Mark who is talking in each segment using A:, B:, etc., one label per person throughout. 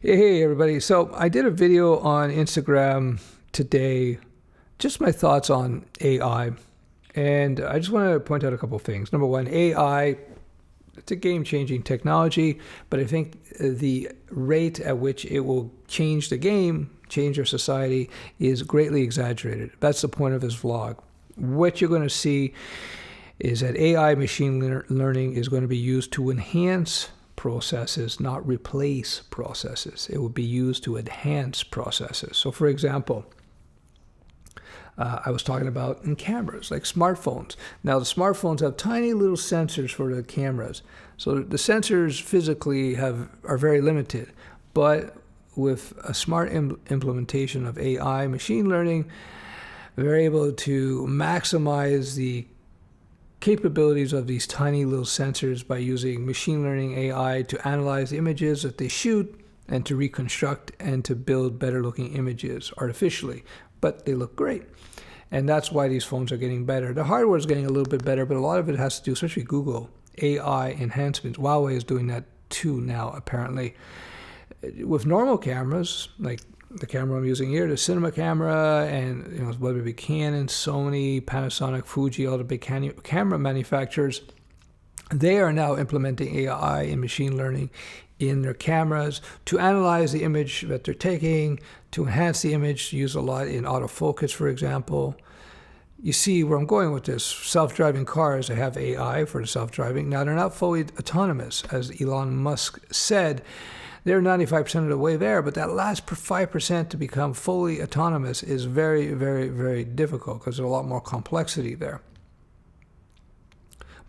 A: Hey, everybody. So I did a video on Instagram today, just my thoughts on AI. And I just want to point out a couple of things. Number one, AI, it's a game-changing technology, but I think the rate at which it will change the game, change our society, is greatly exaggerated. That's the point of this vlog. What you're going to see is that AI machine learning is going to be used to enhance processes, not replace processes. It will be used to enhance processes. So for example, I was talking about in cameras, like smartphones. Now the smartphones have tiny little sensors for the cameras. So the sensors physically are very limited, but with a smart implementation of AI machine learning, they're able to maximize the capabilities of these tiny little sensors by using machine learning AI to analyze the images that they shoot and to reconstruct and to build better looking images artificially. But they look great. And that's why these phones are getting better. The hardware is getting a little bit better, but a lot of it has to do, especially Google, AI enhancements. Huawei is doing that too now, apparently. With normal cameras, like the camera I'm using here, the cinema camera, and whether it be Canon, Sony, Panasonic, Fuji, all the big camera manufacturers, they are now implementing AI and machine learning in their cameras to analyze the image that they're taking, to enhance the image, use a lot in autofocus, for example. You see where I'm going with this. Self-driving cars, they have AI for the self-driving. Now, they're not fully autonomous, as Elon Musk said. They're 95% of the way there, but that last 5% to become fully autonomous is very, very, very difficult because there's a lot more complexity there.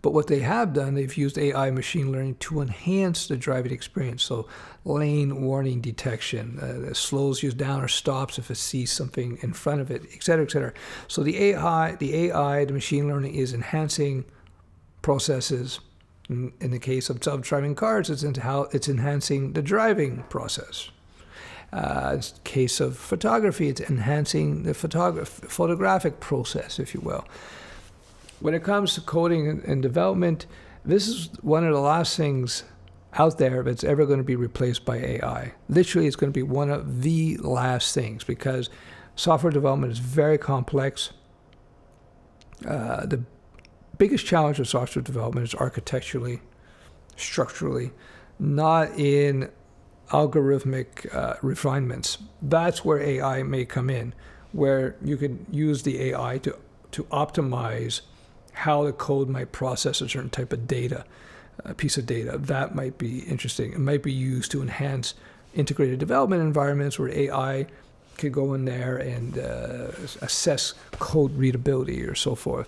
A: But what they have done, they've used AI machine learning to enhance the driving experience. So lane warning detection, it slows you down or stops if it sees something in front of it, et cetera, et cetera. So the machine learning is enhancing processes. In the case of self-driving cars, it's enhancing the driving process. In the case of photography, it's enhancing the photographic process, if you will. When it comes to coding and development, this is one of the last things out there that's ever going to be replaced by AI. Literally, it's going to be one of the last things because software development is very complex. The biggest challenge with software development is architecturally, structurally, not in algorithmic refinements. That's where AI may come in, where you could use the AI to optimize how the code might process a certain type of data, a piece of data. That might be interesting. It might be used to enhance integrated development environments where AI could go in there and assess code readability or so forth.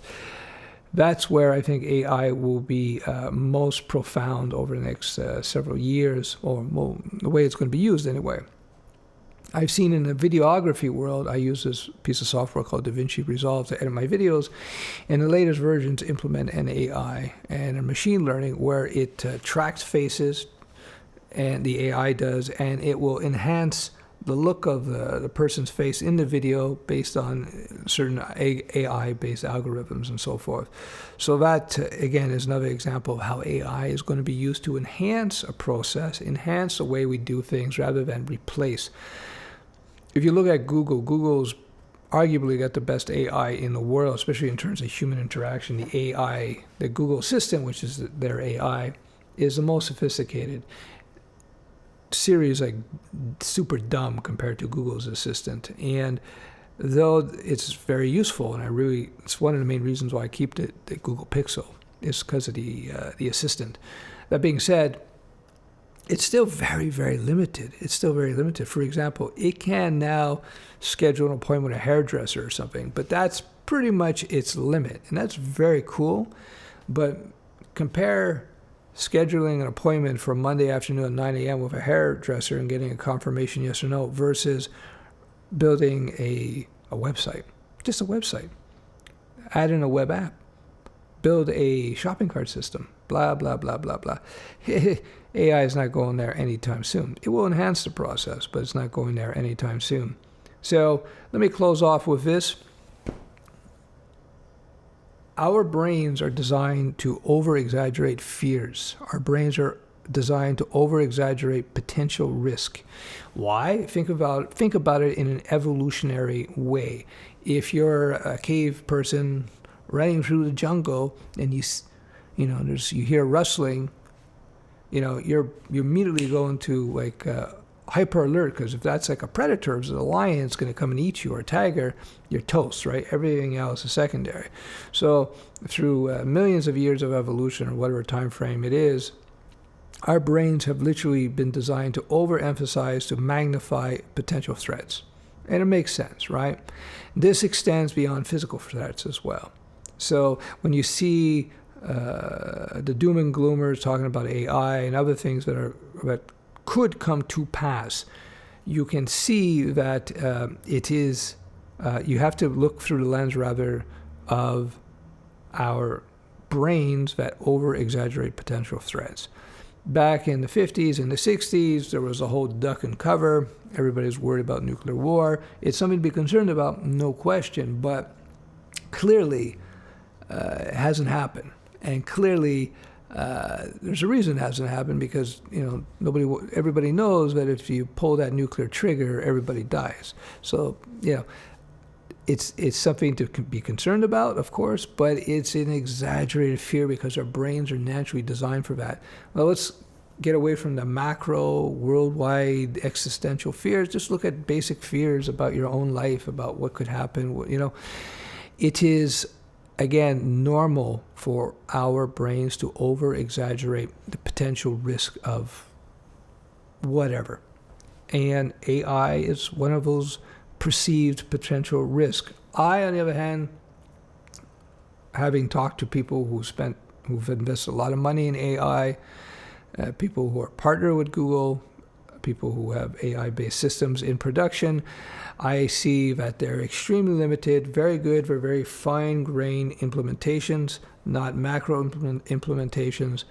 A: That's where I think AI will be most profound over the next several years, or the way it's going to be used anyway. I've seen in the videography world, I use this piece of software called DaVinci Resolve to edit my videos. And the latest versions implement an AI and a machine learning where it tracks faces, and the AI does, and it will enhance the look of the person's face in the video based on certain AI-based algorithms and so forth. So that, again, is another example of how AI is going to be used to enhance a process, enhance the way we do things rather than replace. If you look at Google's arguably got the best AI in the world, especially in terms of human interaction. The AI, the Google Assistant, which is their AI, is the most sophisticated. Siri is like super dumb compared to Google's Assistant, and though it's very useful, and it's one of the main reasons why I keep the Google Pixel is because of the Assistant. That being said, it's still very, very limited. It's still very limited. For example, it can now schedule an appointment with a hairdresser or something, but that's pretty much its limit, and that's very cool. But compare scheduling an appointment for Monday afternoon at 9 a.m. with a hairdresser and getting a confirmation yes or no versus building a website. Just a website. Add in a web app. Build a shopping cart system. Blah, blah, blah, blah, blah. AI is not going there anytime soon. It will enhance the process, but it's not going there anytime soon. So let me close off with this. Our brains are designed to over-exaggerate fears. Our brains are designed to over-exaggerate potential risk. Why? Think about it in an evolutionary way. If you're a cave person running through the jungle and you hear rustling, you immediately go into like hyper alert, because if that's like a predator, if a lion is going to come and eat you, or a tiger, you're toast, right? Everything else is secondary. So through millions of years of evolution, or whatever time frame it is, our brains have literally been designed to overemphasize, to magnify potential threats. And it makes sense, right? This extends beyond physical threats as well. So when you see the doom and gloomers talking about AI and other things that could come to pass, you can see that it is, you have to look through the lens rather of our brains that over-exaggerate potential threats. Back in the 50s and the 60s, there was a whole duck and cover. Everybody's worried about nuclear war. It's something to be concerned about, no question, but clearly it hasn't happened. And clearly, there's a reason it hasn't happened, because everybody knows that if you pull that nuclear trigger, everybody dies. So it's something to be concerned about, of course, but it's an exaggerated fear because our brains are naturally designed for that. Well, let's get away from the macro, worldwide existential fears. Just look at basic fears about your own life, about what could happen. It is, again, normal for our brains to over-exaggerate the potential risk of whatever. And AI is one of those perceived potential risk. I, on the other hand, having talked to people who've invested a lot of money in AI, people who are partnered with Google, people who have AI-based systems in production, I see that they're extremely limited, very good for very fine-grained implementations, not macro implementations.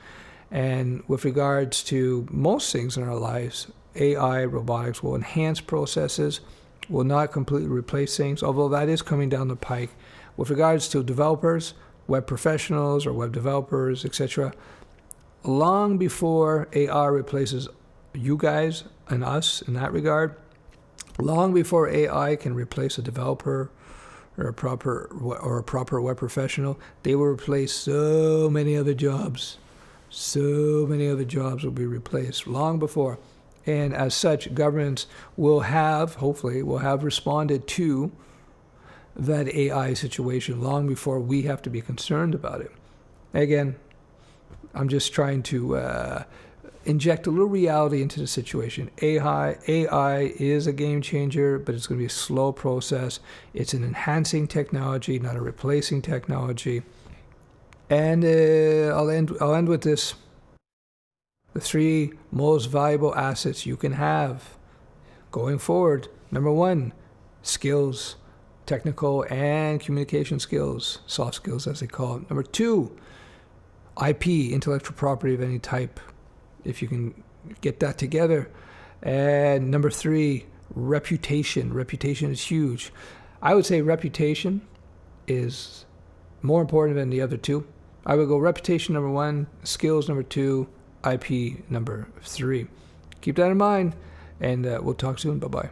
A: And with regards to most things in our lives, AI, robotics will enhance processes, will not completely replace things, although that is coming down the pike. With regards to developers, web professionals or web developers, etc., long before AI replaces you guys and us in that regard, long before AI can replace a developer or a proper web professional, they will replace so many other jobs. So many other jobs will be replaced long before. And as such, governments hopefully will have responded to that AI situation long before we have to be concerned about it. Again, I'm just trying to inject a little reality into the situation. AI is a game changer, but it's going to be a slow process. It's an enhancing technology, not a replacing technology. And I'll end with this. The 3 most valuable assets you can have going forward. Number 1, skills, technical and communication skills, soft skills as they call it. Number 2, IP, intellectual property of any type, if you can get that together. And number 3, reputation. Reputation is huge. I would say reputation is more important than the other 2. I would go reputation number 1, skills number 2, IP number 3. Keep that in mind, and we'll talk soon. Bye-bye.